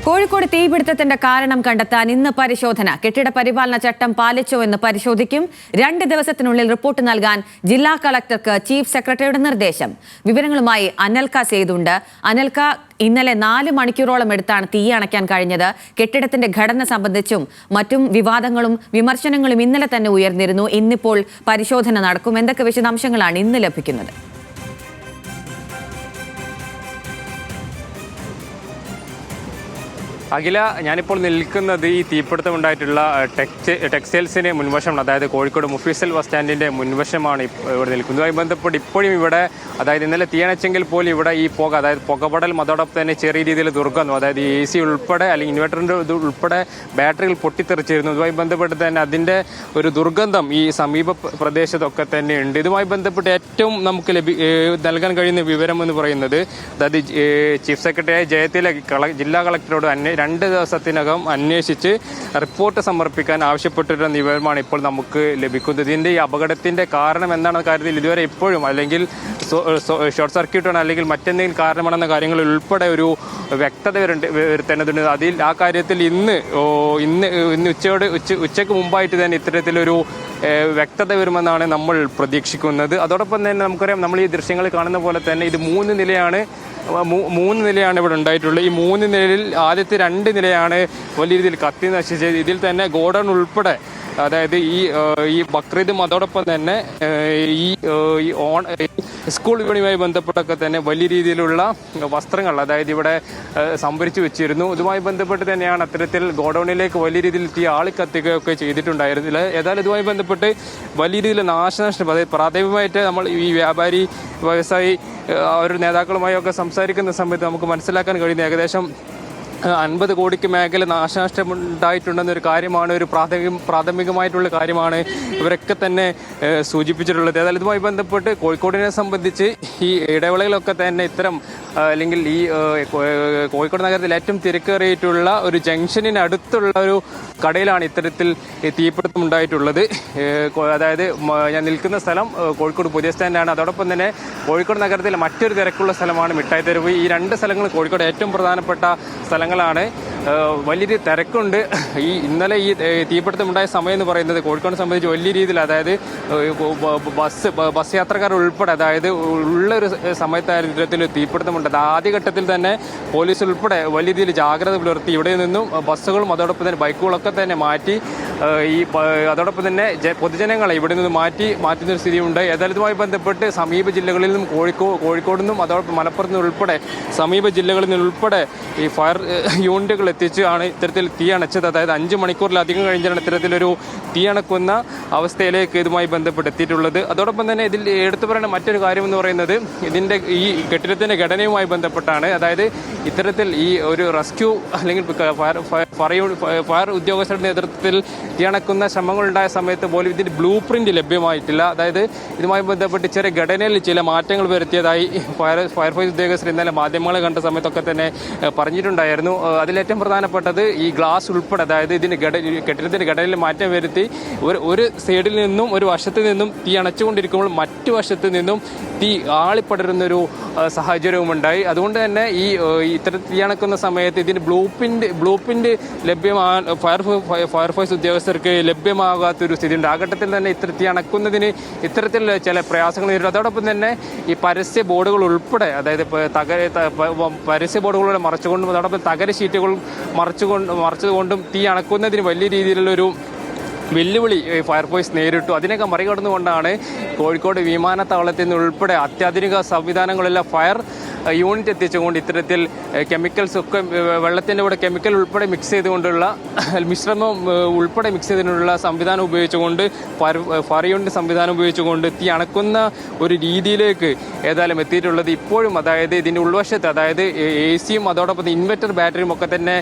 കോഴിക്കോട് തീപിടുത്തത്തിന്റെ കാരണം കണ്ടെത്താൻ ഇന്ന് പരിശോധന. കെട്ടിട പരിപാലന ചട്ടം പാലിച്ചോ എന്ന് പരിശോധിക്കും. 2 ദിവസത്തിനുള്ളിൽ റിപ്പോർട്ട് നൽകാൻ ജില്ലാ കളക്ടർക്ക് ചീഫ് സെക്രട്ടറിയുടെ നിർദ്ദേശം. വിവരങ്ങളുമായി അനൽക സേതുണ്ട്. അനൽക, ഇന്നലെ 4 മണിക്കൂറോളം എടുത്താണ് തീ അണയ്ക്കാൻ കഴിഞ്ഞത്. കെട്ടിടത്തിന്റെ ഘടന സംബന്ധിച്ചും മറ്റും വിവാദങ്ങളും വിമർശനങ്ങളും ഇന്നലെ തന്നെ ഉയർന്നിരുന്നു. ഇന്നിപ്പോൾ പരിശോധന നടക്കും. എന്തൊക്കെ വിശദാംശങ്ങളാണ് ഇന്ന് ലഭിക്കുന്നത്? അഖില, ഞാനിപ്പോൾ നിൽക്കുന്നത് ഈ തീപിടുത്തം ഉണ്ടായിട്ടുള്ള ടെക്സ്റ്റൈൽസിന് മുൻവശമാണ്. അതായത് കോഴിക്കോട് മുഫീസൽ ബസ് സ്റ്റാൻഡിൻ്റെ മുൻവശമാണ് ഇവിടെ നിൽക്കുന്നതുമായി ബന്ധപ്പെട്ട് ഇപ്പോഴും ഇവിടെ, അതായത് ഇന്നലെ തീയണച്ചെങ്കിൽ പോലും ഇവിടെ ഈ പുക, അതായത് പുകപടലും അതോടൊപ്പം തന്നെ ചെറിയ രീതിയിൽ ദുർഗന്ധം, അതായത് AC ഉൾപ്പെടെ അല്ലെങ്കിൽ ഇൻവെർട്ടറിൻ്റെ ഉൾപ്പെടെ ബാറ്ററികൾ പൊട്ടിത്തെറിച്ചിരുന്നു. ഇതുമായി ബന്ധപ്പെട്ട് തന്നെ അതിൻ്റെ ഒരു ദുർഗന്ധം ഈ സമീപ പ്രദേശത്തൊക്കെ തന്നെ ഉണ്ട്. ഇതുമായി ബന്ധപ്പെട്ട് ഏറ്റവും നമുക്ക് നൽകാൻ കഴിയുന്ന വിവരം എന്ന് പറയുന്നത്, അതായത് ചീഫ് സെക്രട്ടറിയായ ജയത്തിലെ ജില്ലാ കളക്ടറോട് 2 ദിവസത്തിനകം അന്വേഷിച്ച് റിപ്പോർട്ട് സമർപ്പിക്കാൻ ആവശ്യപ്പെട്ടിട്ടുള്ള വിവരമാണ് ഇപ്പോൾ നമുക്ക് ലഭിക്കുന്നത്. ഇതിൻ്റെ ഈ അപകടത്തിൻ്റെ കാരണം എന്താണെന്ന കാര്യത്തിൽ ഇതുവരെ ഇപ്പോഴും അല്ലെങ്കിൽ ഷോർട്ട് സർക്യൂട്ടാണ് അല്ലെങ്കിൽ മറ്റെന്തെങ്കിലും കാരണമാണെന്ന കാര്യങ്ങൾ ഉൾപ്പെടെ ഒരു വ്യക്തത വരുത്തേണ്ടതുണ്ട്. ആ കാര്യത്തിൽ ഇന്ന് ഉച്ചയ്ക്ക് മുമ്പായിട്ട് തന്നെ ഇത്തരത്തിലൊരു വ്യക്തത വരുമെന്നാണ് നമ്മൾ പ്രതീക്ഷിക്കുന്നത്. അതോടൊപ്പം തന്നെ നമുക്കറിയാം, നമ്മൾ ഈ ദൃശ്യങ്ങൾ കാണുന്ന പോലെ തന്നെ ഇത് 3 നിലയാണ് ഇവിടെ ഉണ്ടായിട്ടുള്ളത്. ഈ 3 നിലയിൽ ആദ്യത്തെ 2 നിലയാണ് വലിയ രീതിയിൽ കത്തി നശിച്ചത്. ഇതിൽ തന്നെ ഗോഡൗൺ ഉൾപ്പെടെ, അതായത് ഈ ബക്രീദും അതോടൊപ്പം തന്നെ ഈ സ്കൂൾ വിപണിയുമായി ബന്ധപ്പെട്ടൊക്കെ തന്നെ വലിയ രീതിയിലുള്ള വസ്ത്രങ്ങൾ, അതായത് ഇവിടെ സംഭരിച്ചു വെച്ചിരുന്നു. ഇതുമായി ബന്ധപ്പെട്ട് തന്നെയാണ് അത്തരത്തിൽ ഗോഡൌണിലേക്ക് വലിയ രീതിയിൽ തീ ആളിക്കത്തിക്കുകയൊക്കെ ചെയ്തിട്ടുണ്ടായിരുന്നില്ല. ഏതായാലും ഇതുമായി ബന്ധപ്പെട്ട് വലിയ രീതിയിൽ നാശനഷ്ടം, അതായത് പ്രാഥമികമായിട്ട് നമ്മൾ ഈ വ്യാപാരി വ്യവസായി അവരുടെ നേതാക്കളുമായി ഒക്കെ സംസാരിക്കുന്ന സമയത്ത് നമുക്ക് മനസ്സിലാക്കാൻ കഴിയുന്ന ഏകദേശം 50 കോടിക്ക് മേഖല നാശനഷ്ടം ഉണ്ടായിട്ടുണ്ടെന്നൊരു കാര്യമാണ്, ഒരു പ്രാഥമികമായിട്ടുള്ള കാര്യമാണ് ഇവരൊക്കെ തന്നെ സൂചിപ്പിച്ചിട്ടുള്ളത്. ഏതായാലും ഇതുമായി ബന്ധപ്പെട്ട് കോഴിക്കോടിനെ സംബന്ധിച്ച് ഈ ഇടവേളയിലൊക്കെ തന്നെ ഇത്തരം, അല്ലെങ്കിൽ ഈ കോഴിക്കോട് നഗരത്തിൽ ഏറ്റവും തിരക്കേറിയിട്ടുള്ള ഒരു ജംഗ്ഷനിന് അടുത്തുള്ള ഒരു കടയിലാണ് ഇത്തരത്തിൽ തീപിടുത്തം ഉണ്ടായിട്ടുള്ളത്. അതായത് ഞാൻ നിൽക്കുന്ന സ്ഥലം കോഴിക്കോട് പുതിയ സ്റ്റാൻഡാണ്. അതോടൊപ്പം തന്നെ കോഴിക്കോട് നഗരത്തിലെ മറ്റൊരു തിരക്കുള്ള സ്ഥലമാണ് മിഠായി തെരുവ്. ഈ 2 സ്ഥലങ്ങൾ കോഴിക്കോട് ഏറ്റവും പ്രധാനപ്പെട്ട സ്ഥലങ്ങളാണ്. വലിയൊരു തിരക്കുണ്ട്. ഇന്നലെ ഈ തീപിടുത്തം ഉണ്ടായ സമയം എന്ന് പറയുന്നത് കോഴിക്കോടിനെ സംബന്ധിച്ച് വലിയ രീതിയിൽ, അതായത് ബസ് യാത്രക്കാർ ഉൾപ്പെടെ, അതായത് ഉള്ളൊരു സമയത്തായിരുന്നു ഇത്തരത്തിൽ തീപിടുത്തമുണ്ട്. ആദ്യഘട്ടത്തിൽ തന്നെ പോലീസ് ഉൾപ്പെടെ വലിയ രീതിയിൽ ജാഗ്രത പുലർത്തി ഇവിടെ നിന്നും ബസ്സുകളും അതോടൊപ്പം തന്നെ ബൈക്കുകളൊക്കെ തന്നെ മാറ്റി, അതോടൊപ്പം തന്നെ പൊതുജനങ്ങളെ ഇവിടെ നിന്ന് മാറ്റുന്നൊരു സ്ഥിതിയുണ്ട്. ഏതായാലും ഇതുമായി ബന്ധപ്പെട്ട് സമീപ ജില്ലകളിൽ നിന്നും കോഴിക്കോട് നിന്നും അതോടൊപ്പം മലപ്പുറത്ത് ഉൾപ്പെടെ സമീപ ജില്ലകളിൽ നിന്നുൾപ്പെടെ ഈ ഫയർ യൂണിറ്റുകൾ എത്തിച്ചാണ് ഇത്തരത്തിൽ തീ അണച്ചത്. അതായത് 5 മണിക്കൂറിലധികം കഴിഞ്ഞാണ് ഇത്തരത്തിലൊരു തീ അണക്കുന്ന അവസ്ഥയിലേക്ക് ഇതുമായി ബന്ധപ്പെട്ട് എത്തിയിട്ടുള്ളത്. അതോടൊപ്പം തന്നെ ഇതിൽ എടുത്തു പറയുന്ന മറ്റൊരു കാര്യം എന്ന് പറയുന്നത്, ഇതിൻ്റെ ഈ കെട്ടിടത്തിൻ്റെ ഘടനയുമായി ബന്ധപ്പെട്ടാണ്. അതായത് ഇത്തരത്തിൽ ഈ ഒരു റെസ്ക്യൂ അല്ലെങ്കിൽ ഫയർ ഉദ്യോഗസ്ഥരുടെ നേതൃത്വത്തിൽ തീ അണക്കുന്ന ശ്രമങ്ങളുണ്ടായ സമയത്ത് പോലും ഇതിൻ്റെ ബ്ലൂ പ്രിന്റ് ലഭ്യമായിട്ടില്ല. അതായത് ഇതുമായി ബന്ധപ്പെട്ട് ചെറിയ ഘടനയിൽ ചില മാറ്റങ്ങൾ വരുത്തിയതായി ഫയർഫോഴ്സ് ഉദ്യോഗസ്ഥർ ഇന്നലെ മാധ്യമങ്ങളെ കണ്ട സമയത്തൊക്കെ തന്നെ പറഞ്ഞിട്ടുണ്ടായിരുന്നു. അതിലേറ്റവും പ്രധാനപ്പെട്ടത് ഈ ഗ്ലാസ് ഉൾപ്പെടെ, അതായത് കെട്ടിടത്തിൻ്റെ ഘടനയിൽ മാറ്റം വരുത്തി ഒരു സൈഡിൽ നിന്നും ഒരു വശത്ത് നിന്നും തീ അണച്ചുകൊണ്ടിരിക്കുമ്പോൾ മറ്റു വശത്ത് നിന്നും തീ ആളിപ്പടരുന്നൊരു സാഹചര്യവുമുണ്ടായി. അതുകൊണ്ട് തന്നെ ഇത്തരത്തിൽ തീ അണക്കുന്ന സമയത്ത് ഇതിന് ബ്ലൂ പ്രിന്റ് ഫയർഫോഴ്സ് ഉദ്യോഗസ്ഥർക്ക് ലഭ്യമാകാത്തൊരു സ്ഥിതിയുണ്ട്. ആ ഘട്ടത്തിൽ തന്നെ തീ അണക്കുന്നതിന് ഇത്തരത്തിൽ ചില പ്രയാസങ്ങൾ നേരിടും. അതോടൊപ്പം തന്നെ ഈ പരസ്യ ബോർഡുകൾ ഉൾപ്പെടെ, അതായത് പരസ്യ ബോർഡുകളുടെ മറച്ചുകൊണ്ടും അതോടൊപ്പം തകര ഷീറ്റുകൾ മറച്ചുകൊണ്ടും തീ അണക്കുന്നതിന് വലിയ രീതിയിലുള്ളൊരു വെല്ലുവിളി ഫയർഫോഴ്സ് നേരിട്ടു. അതിനൊക്കെ മറികടന്നുകൊണ്ടാണ് കോഴിക്കോട് വിമാനത്താവളത്തിൽ നിന്ന് ഉൾപ്പെടെ അത്യാധുനിക സംവിധാനങ്ങളുള്ള ഫയർ യൂണിറ്റ് എത്തിച്ചുകൊണ്ട് ഇത്തരത്തിൽ കെമിക്കൽസ് ഒക്കെ, വെള്ളത്തിൻ്റെ കൂടെ കെമിക്കൽ ഉൾപ്പെടെ മിക്സ് ചെയ്തുകൊണ്ടുള്ള മിശ്രമം ഉൾപ്പെടെ മിക്സ് ചെയ്തിട്ടുള്ള സംവിധാനം ഉപയോഗിച്ചുകൊണ്ട്, ഫയർ യൂണിറ്റ് സംവിധാനം ഉപയോഗിച്ചുകൊണ്ട് തീ അണക്കുന്ന ഒരു രീതിയിലേക്ക് ഏതായാലും എത്തിയിട്ടുള്ളത്. ഇപ്പോഴും അതായത് ഇതിൻ്റെ ഉൾവശത്ത്, അതായത് AC-യും അതോടൊപ്പം ഇൻവെർട്ടർ ബാറ്ററിയും ഒക്കെ തന്നെ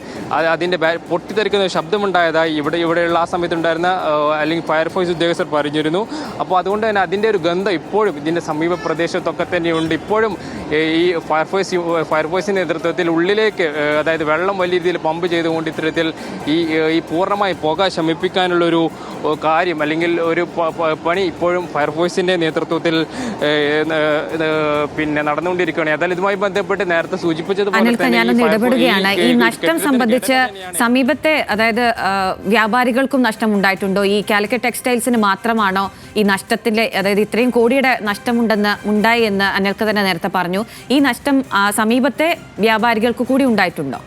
അതിൻ്റെ പൊട്ടിത്തെറിക്കുന്ന ശബ്ദമുണ്ടായതായി ഇവിടെയുള്ള ആ സമയത്തുണ്ടായിരുന്ന അല്ലെങ്കിൽ ഫയർഫോഴ്സ് ഉദ്യോഗസ്ഥർ പറഞ്ഞിരുന്നു. അപ്പോൾ അതുകൊണ്ട് തന്നെ അതിൻ്റെ ഒരു ഗന്ധം ഇപ്പോഴും ഇതിൻ്റെ സമീപ പ്രദേശത്തൊക്കെ തന്നെയുണ്ട്. ഇപ്പോഴും ഈ ഫയർഫോഴ്സിൻ്റെ നേതൃത്വത്തിൽ ഉള്ളിലേക്ക്, അതായത് വെള്ളം വലിയ രീതിയിൽ പമ്പ് ചെയ്തുകൊണ്ട് ഇത്തരത്തിൽ ഈ പൂർണ്ണമായി പുക ശമിപ്പിക്കാനുള്ളൊരു കാര്യം അല്ലെങ്കിൽ ഒരു പണി ഇപ്പോഴും ഫയർഫോഴ്സിൻ്റെ നേതൃത്വത്തിൽ പിന്നെ നടന്നുകൊണ്ടിരിക്കുകയാണ്. ഏതായാലും ഇതുമായി ബന്ധപ്പെട്ട് നേരത്തെ സൂചിപ്പിച്ചതുപോലെ ഞാനൊന്ന് ഇടപെടുകയാണ്. ഈ നഷ്ടം സംബന്ധിച്ച് സമീപത്തെ അതായത് വ്യാപാരികൾക്കും നഷ്ടമുണ്ടായിട്ടുണ്ടോ? ഈ കാലിക്കറ്റ് ടെക്സ്റ്റൈൽസിന് മാത്രമാണോ ഈ നഷ്ടത്തിലെ അതായത് ഇത്രയും കോടിയുടെ ഉണ്ടായി എന്ന് അനിൽക്ക തന്നെ നേരത്തെ പറഞ്ഞു. ഈ നഷ്ടം സമീപത്തെ വ്യാപാരികൾക്ക് കൂടി ഉണ്ടായിട്ടുണ്ടോ?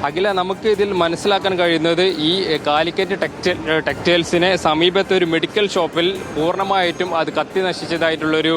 അഖില, നമുക്ക് ഇതിൽ മനസ്സിലാക്കാൻ കഴിയുന്നത് ഈ കാലിക്കറ്റ് ടെക്സ്റ്റൈൽസിനെ സമീപത്തെ ഒരു മെഡിക്കൽ ഷോപ്പിൽ പൂർണ്ണമായിട്ടും അത് കത്തി നശിച്ചതായിട്ടുള്ളൊരു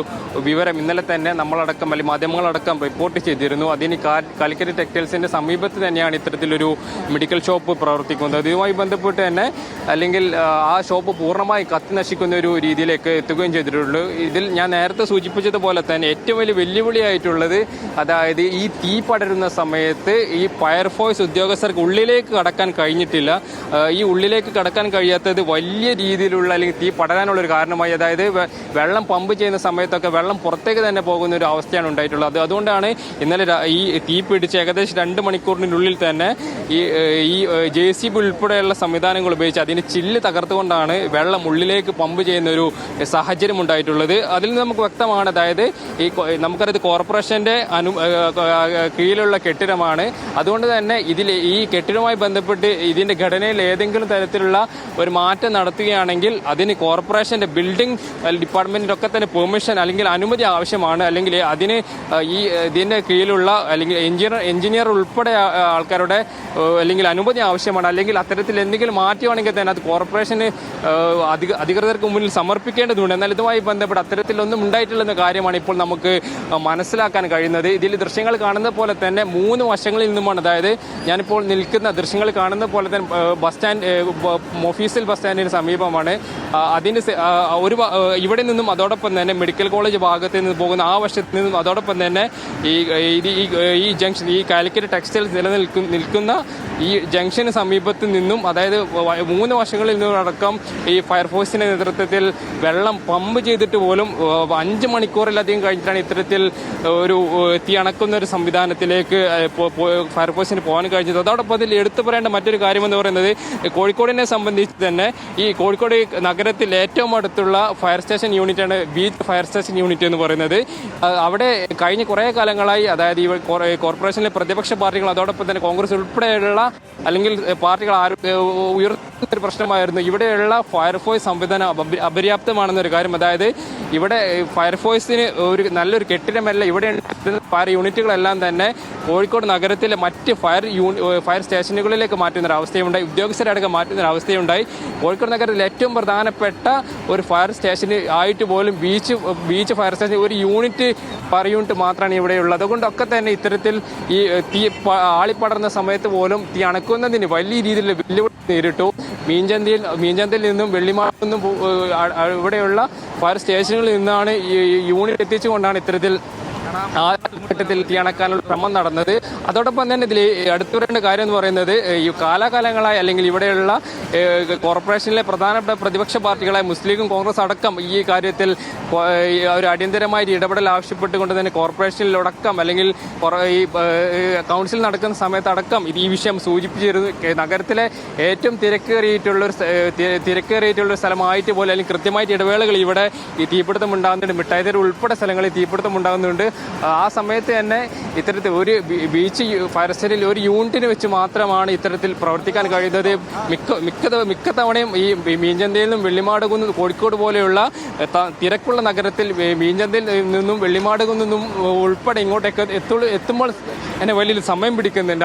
വിവരം ഇന്നലെ തന്നെ നമ്മളടക്കം അല്ലെങ്കിൽ മാധ്യമങ്ങളടക്കം റിപ്പോർട്ട് ചെയ്തിരുന്നു. അതിന് കാലിക്കറ്റ് ടെക്സ്റ്റൈൽസിൻ്റെ സമീപത്ത് തന്നെയാണ് ഇത്തരത്തിലൊരു മെഡിക്കൽ ഷോപ്പ് പ്രവർത്തിക്കുന്നത്. ഇതുമായി ബന്ധപ്പെട്ട് തന്നെ അല്ലെങ്കിൽ ആ ഷോപ്പ് പൂർണ്ണമായി കത്തി നശിക്കുന്ന ഒരു രീതിയിലേക്ക് എത്തുകയും ചെയ്തിട്ടുള്ളൂ. ഇതിൽ ഞാൻ നേരത്തെ സൂചിപ്പിച്ചതുപോലെ തന്നെ ഏറ്റവും വലിയ വെല്ലുവിളിയായിട്ടുള്ളത് അതായത് ഈ തീ പടരുന്ന സമയത്ത് ഈ ഫയർഫോഴ്സ് ഉദ്യോഗസ്ഥർക്ക് ഉള്ളിലേക്ക് കടക്കാൻ കഴിഞ്ഞിട്ടില്ല. ഈ ഉള്ളിലേക്ക് കടക്കാൻ കഴിയാത്തത് വലിയ രീതിയിലുള്ള അല്ലെങ്കിൽ തീ പടരാനുള്ള ഒരു കാരണമായി. അതായത് വെള്ളം പമ്പ് ചെയ്യുന്ന സമയത്തൊക്കെ വെള്ളം പുറത്തേക്ക് തന്നെ പോകുന്ന ഒരു അവസ്ഥയാണ് ഉണ്ടായിട്ടുള്ളത്. അതുകൊണ്ടാണ് ഇന്നലെ ഈ തീ പിടിച്ച് ഏകദേശം 2 മണിക്കൂറിനുള്ളിൽ തന്നെ ഈ JCB ഉൾപ്പെടെയുള്ള സംവിധാനങ്ങൾ ഉപയോഗിച്ച് അതിന് ചില്ല് തകർത്തുകൊണ്ടാണ് വെള്ളം ഉള്ളിലേക്ക് പമ്പ് ചെയ്യുന്ന ഒരു സാഹചര്യം ഉണ്ടായിട്ടുള്ളത്. അതിൽ നിന്ന് നമുക്ക് വ്യക്തമാണ്, അതായത് നമുക്കറിയാം കോർപ്പറേഷന്റെ കീഴിലുള്ള കെട്ടിടമാണ്. അതുകൊണ്ട് തന്നെ ഈ കെട്ടിടവുമായി ബന്ധപ്പെട്ട് ഇതിന്റെ ഘടനയിൽ ഏതെങ്കിലും തരത്തിലുള്ള ഒരു മാറ്റം നടത്തുകയാണെങ്കിൽ അതിന് കോർപ്പറേഷന്റെ ബിൽഡിംഗ് ഡിപ്പാർട്ട്മെന്റിന്റെ ഒക്കെ തന്നെ പെർമിഷൻ അല്ലെങ്കിൽ അനുമതി ആവശ്യമാണ്. അല്ലെങ്കിൽ അതിന് ഇതിന്റെ കീഴിലുള്ള അല്ലെങ്കിൽ എഞ്ചിനീയർ ഉൾപ്പെടെ ആൾക്കാരുടെ അല്ലെങ്കിൽ അനുമതി ആവശ്യമാണ്. അല്ലെങ്കിൽ അത്തരത്തിൽ എന്തെങ്കിലും മാറ്റുകയാണെങ്കിൽ തന്നെ അത് കോർപ്പറേഷന് അധികൃതർക്ക് മുന്നിൽ സമർപ്പിക്കേണ്ടതുണ്ട്. എന്നാൽ ഇതുമായി ബന്ധപ്പെട്ട് അത്തരത്തിലൊന്നും ഉണ്ടായിട്ടുള്ള കാര്യമാണ് ഇപ്പോൾ നമുക്ക് മനസ്സിലാക്കാൻ കഴിയുന്നത്. ഇതിൽ ദൃശ്യങ്ങൾ കാണുന്ന പോലെ തന്നെ 3 വശങ്ങളിൽ നിന്നുമാണ്, അതായത് ഞാനിപ്പോൾ നിൽക്കുന്ന ദൃശ്യങ്ങൾ കാണുന്ന പോലെ തന്നെ മൊഫീസിൽ ബസ് സ്റ്റാൻഡിന് സമീപമാണ്. അതിന് ഇവിടെ നിന്നും അതോടൊപ്പം തന്നെ മെഡിക്കൽ കോളേജ് ഭാഗത്ത് നിന്ന് പോകുന്ന ആ വശത്ത് നിന്നും അതോടൊപ്പം തന്നെ ഈ ജംഗ്ഷൻ ഈ കാലിക്കറ്റ് ടെക്സ്റ്റൈൽസ് നിൽക്കുന്ന ഈ ജംഗ്ഷന് സമീപത്ത് നിന്നും അതായത് 3 വശങ്ങളിൽ നിന്നടക്കം ഈ ഫയർഫോഴ്സിന്റെ നേതൃത്വത്തിൽ വെള്ളം പമ്പ് ചെയ്തിട്ട് പോലും 5 മണിക്കൂറിലധികം കഴിഞ്ഞിട്ടാണ് ഇത്തരത്തിൽ ഒരു തീ അണക്കുന്ന ഒരു സംവിധാനത്തിലേക്ക് ഫയർഫോഴ്സിന് പോകാൻ കഴിഞ്ഞത്. അതോടൊപ്പം അതിൽ എടുത്തു പറയേണ്ട മറ്റൊരു കാര്യമെന്ന് പറയുന്നത് കോഴിക്കോടിനെ സംബന്ധിച്ച് തന്നെ ഈ കോഴിക്കോട് നഗരത്തിൽ ഏറ്റവും അടുത്തുള്ള ഫയർ സ്റ്റേഷൻ യൂണിറ്റാണ് ബീച്ച് ഫയർ സ്റ്റേഷൻ യൂണിറ്റ് എന്ന് പറയുന്നത്. അവിടെ കഴിഞ്ഞ കുറേ കാലങ്ങളായി അതായത് ഈ കോർപ്പറേഷനിലെ പ്രതിപക്ഷ പാർട്ടികൾ അതോടൊപ്പം തന്നെ കോൺഗ്രസ് ഉൾപ്പെടെയുള്ള അല്ലെങ്കിൽ പാർട്ടികൾ ഉയർത്തുന്ന ഒരു പ്രശ്നമായിരുന്നു ഇവിടെയുള്ള ഫയർഫോഴ്സ് സംവിധാനം അപര്യാപ്തമാണെന്നൊരു കാര്യം. അതായത് ഇവിടെ ഫയർഫോഴ്സിന് നല്ലൊരു കെട്ടിടമല്ല, ഇവിടെ ഫയർ യൂണിറ്റുകളെല്ലാം തന്നെ കോഴിക്കോട് നഗരത്തിലെ മറ്റ് ഫയർ സ്റ്റേഷനുകളിലേക്ക് മാറ്റുന്ന ഒരു അവസ്ഥയുണ്ടായി, ഉദ്യോഗസ്ഥരടക്കം മാറ്റുന്ന ഒരു അവസ്ഥയുണ്ടായി. കോഴിക്കോട് നഗരത്തിൽ ഏറ്റവും പ്രധാനപ്പെട്ട ഒരു ഫയർ സ്റ്റേഷന് ആയിട്ട് പോലും ബീച്ച് ഫയർ സ്റ്റേഷൻ ഒരു ഫയർ യൂണിറ്റ് മാത്രമാണ് ഇവിടെയുള്ളത്. അതുകൊണ്ടൊക്കെ തന്നെ ഇത്തരത്തിൽ ഈ തീ ആളിപ്പടർന്ന സമയത്ത് പോലും തീ അണക്കുന്നതിന് വലിയ രീതിയിലുള്ള വെല്ലുവിളി നേരിട്ടു. മീഞ്ചന്തയിൽ നിന്നും വെള്ളിമാട് നിന്നും ഇവിടെയുള്ള ഫയർ സ്റ്റേഷനുകളിൽ നിന്നാണ് ഈ യൂണിറ്റ് എത്തിച്ചുകൊണ്ടാണ് ഇത്തരത്തിൽ ആ ഘട്ടത്തിൽ തീ അണക്കാനുള്ള ശ്രമം നടന്നത്. അതോടൊപ്പം തന്നെ ഇതിൽ അടുത്തു വരേണ്ട കാര്യം എന്ന് പറയുന്നത് ഈ കാലാകാലങ്ങളായി അല്ലെങ്കിൽ ഇവിടെയുള്ള കോർപ്പറേഷനിലെ പ്രധാനപ്പെട്ട പ്രതിപക്ഷ പാർട്ടികളായ മുസ്ലിം ലീഗും കോൺഗ്രസ് അടക്കം ഈ കാര്യത്തിൽ ഒരു അടിയന്തരമായ ഇടപെടൽ ആവശ്യപ്പെട്ടുകൊണ്ട് തന്നെ കോർപ്പറേഷനിലടക്കം അല്ലെങ്കിൽ ഈ കൗൺസിൽ നടക്കുന്ന സമയത്തടക്കം ഈ വിഷയം സൂചിപ്പിച്ചിരുന്നു. നഗരത്തിലെ ഏറ്റവും തിരക്കേറിയിട്ടുള്ളൊരു സ്ഥലമായിട്ട് പോലെ അല്ലെങ്കിൽ കൃത്യമായിട്ട് ഇടവേളകൾ ഇവിടെ ഈ തീപിടുത്തം ഉണ്ടാകുന്നുണ്ട്. മിഠായിത്തെരുവ് ഉൾപ്പെടെ സ്ഥലങ്ങളിൽ തീപിടുത്തം ഉണ്ടാകുന്നുണ്ട്. ആ സമയത്ത് തന്നെ ഇത്തരത്തിൽ ഒരു ബീച്ച് ഫയർ സ്റ്റേഷനിൽ ഒരു യൂണിറ്റിന് വെച്ച് മാത്രമാണ് ഇത്തരത്തിൽ പ്രവർത്തിക്കാൻ കഴിയുന്നത്. മിക്ക തവണയും ഈ മീഞ്ചന്തയിൽ നിന്നും വെള്ളിമാടുകുന്ന് കോഴിക്കോട് പോലെയുള്ള തിരക്കുള്ള നഗരത്തിൽ മീഞ്ചന്തയിൽ നിന്നും വെള്ളിമാടുകുന്ന് നിന്നും ഉൾപ്പെടെ ഇങ്ങോട്ടേക്ക് എത്തുമ്പോൾ എന്നെ വലിയൊരു സമയം പിടിക്കുന്നുണ്ട്.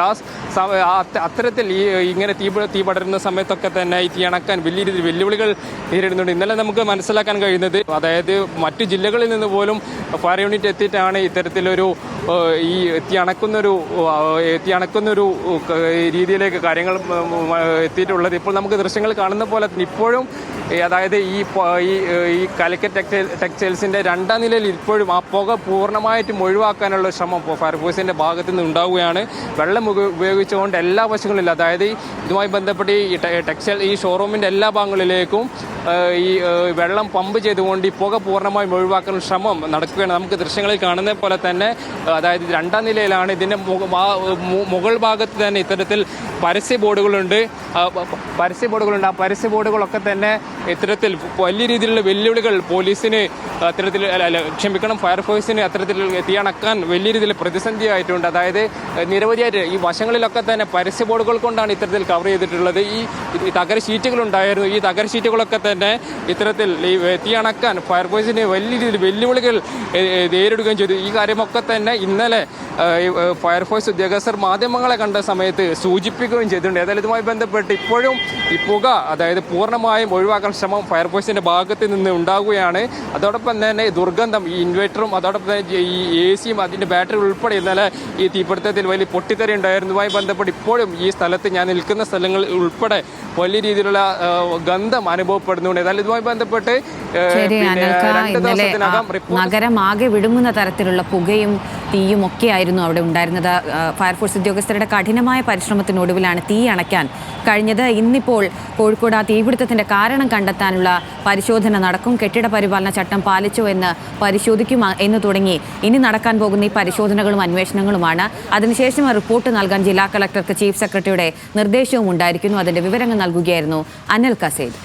അത്തരത്തിൽ ഇങ്ങനെ തീ പടരുന്ന സമയത്തൊക്കെ തന്നെ ഈ തീ അണക്കാൻ വലിയ രീതിയിൽ വെല്ലുവിളികൾ നേരിടുന്നുണ്ട്. ഇന്നലെ നമുക്ക് മനസ്സിലാക്കാൻ കഴിയുന്നത് അതായത് മറ്റു ജില്ലകളിൽ നിന്ന് പോലും ഫയർ യൂണിറ്റ് എത്തിയിട്ടാണ് ഇത്തരത്തിലൊരു ഈ തീ അണക്കുന്നൊരു രീതിയിലേക്ക് കാര്യങ്ങൾ എത്തിയിട്ടുള്ളത്. ഇപ്പോൾ നമുക്ക് ദൃശ്യങ്ങൾ കാണുന്ന പോലെ ഇപ്പോഴും അതായത് ഈ കാലിക്കറ്റ് ടെക്സ്റ്റൈൽസിൻ്റെ 2ാം നിലയിൽ ഇപ്പോഴും ആ പുക പൂർണ്ണമായിട്ടും ഒഴിവാക്കാനുള്ള ശ്രമം ഫയർഫോഴ്സിൻ്റെ ഭാഗത്തു നിന്ന് ഉണ്ടാവുകയാണ്. വെള്ളം ഉപയോഗിച്ചുകൊണ്ട് എല്ലാ വശങ്ങളിലും അതായത് ഇതുമായി ബന്ധപ്പെട്ട് ഈ ടെക്സ്റ്റൈൽ ഈ ഷോറൂമിൻ്റെ എല്ലാ ഭാഗങ്ങളിലേക്കും ഈ വെള്ളം പമ്പ് ചെയ്തുകൊണ്ട് ഈ പുക പൂർണ്ണമായും ഒഴിവാക്കാനുള്ള ശ്രമം നടക്കുകയാണ്. നമുക്ക് ദൃശ്യങ്ങളിൽ കാണുന്ന പോലെ തന്നെ അതായത് 2ാം നിലയിലാണ്. ഇതിൻ്റെ മുകൾ ഭാഗത്ത് തന്നെ ഇത്തരത്തിൽ പരസ്യ ബോർഡുകളുണ്ട്. ആ പരസ്യ ബോർഡുകളൊക്കെ തന്നെ ഇത്തരത്തിൽ വലിയ രീതിയിലുള്ള വെല്ലുവിളികൾ പോലീസിന് ഫയർഫോഴ്സിന് അത്തരത്തിൽ തീയണക്കാൻ വലിയ രീതിയിൽ പ്രതിസന്ധിയായിട്ടുണ്ട്. അതായത് നിരവധിയായിട്ട് ഈ വശങ്ങളിലൊക്കെ തന്നെ പരസ്യ ബോർഡുകൾ കൊണ്ടാണ് ഇത്തരത്തിൽ കവർ ചെയ്തിട്ടുള്ളത്. ഈ തകര ഷീറ്റുകളുണ്ടായിരുന്നു. ഈ തകര ഷീറ്റുകളൊക്കെ തന്നെ ഇത്തരത്തിൽ ഈ തീയണക്കാൻ ഫയർഫോഴ്സിന് വലിയ രീതിയിൽ വെല്ലുവിളികൾ നേരിടുകയും ചെയ്തു. ഈ കാര്യമൊക്കെ തന്നെ ഇന്നലെ ഫയർഫോഴ്സ് ഉദ്യോഗസ്ഥർ മാധ്യമങ്ങളെ കണ്ട സമയത്ത് സൂചിപ്പിക്കുകയും ചെയ്തിട്ടുണ്ട്. ഏതായാലും ഇതുമായി ബന്ധപ്പെട്ട് ഇപ്പോഴും ഈ പുക അതായത് പൂർണ്ണമായും ഒഴിവാക്കാൻ ശ്രമം ഫയർഫോഴ്സിന്റെ ഭാഗത്ത് നിന്ന് ഉണ്ടാകുകയാണ്. അതോടൊപ്പം തന്നെ ദുർഗന്ധം, ഈ ഇൻവെർട്ടറും അതോടൊപ്പം തന്നെ ഈ AC-യും അതിൻ്റെ ബാറ്ററി ഉൾപ്പെടെ ഇന്നലെ ഈ തീപിടുത്തത്തിൽ വലിയ പൊട്ടിത്തെറി ഉണ്ടായിരുന്നതുമായി ബന്ധപ്പെട്ട് ഇപ്പോഴും ഈ സ്ഥലത്ത് ഞാൻ നിൽക്കുന്ന സ്ഥലങ്ങൾ ഉൾപ്പെടെ വലിയ രീതിയിലുള്ള ഗന്ധം അനുഭവപ്പെടുന്നുണ്ട്. ഏതായാലും ഇതുമായി ബന്ധപ്പെട്ട് 2 ദിവസത്തിനകം നഗരം ആകെ വിഴുങ്ങുന്ന തരത്തിലുള്ള പുകയും തീയും ഒക്കെ ആയിരുന്നു അവിടെ ഉണ്ടായിരുന്നത്. ഫയർഫോഴ്സ് ഉദ്യോഗസ്ഥരുടെ കഠിനമായ പരിശ്രമത്തിനൊടുവിലാണ് തീ അണയ്ക്കാൻ കഴിഞ്ഞത്. ഇന്നിപ്പോൾ കോഴിക്കോട് ആ തീപിടുത്തത്തിന്റെ കാരണം കണ്ടെത്താനുള്ള പരിശോധന നടക്കും. കെട്ടിട പരിപാലന ചട്ടം പാലിച്ചോ എന്ന് പരിശോധിക്കും എന്ന് തുടങ്ങി ഇനി നടക്കാൻ പോകുന്ന ഈ പരിശോധനകളും അന്വേഷണങ്ങളുമാണ്. അതിനുശേഷം റിപ്പോർട്ട് നൽകാൻ ജില്ലാ കളക്ടർക്ക് ചീഫ് സെക്രട്ടറിയുടെ നിർദ്ദേശവും ഉണ്ടായിരിക്കുന്നു. അതിന്റെ വിവരങ്ങൾ നൽകുകയായിരുന്നു അനിൽ കസേദ്.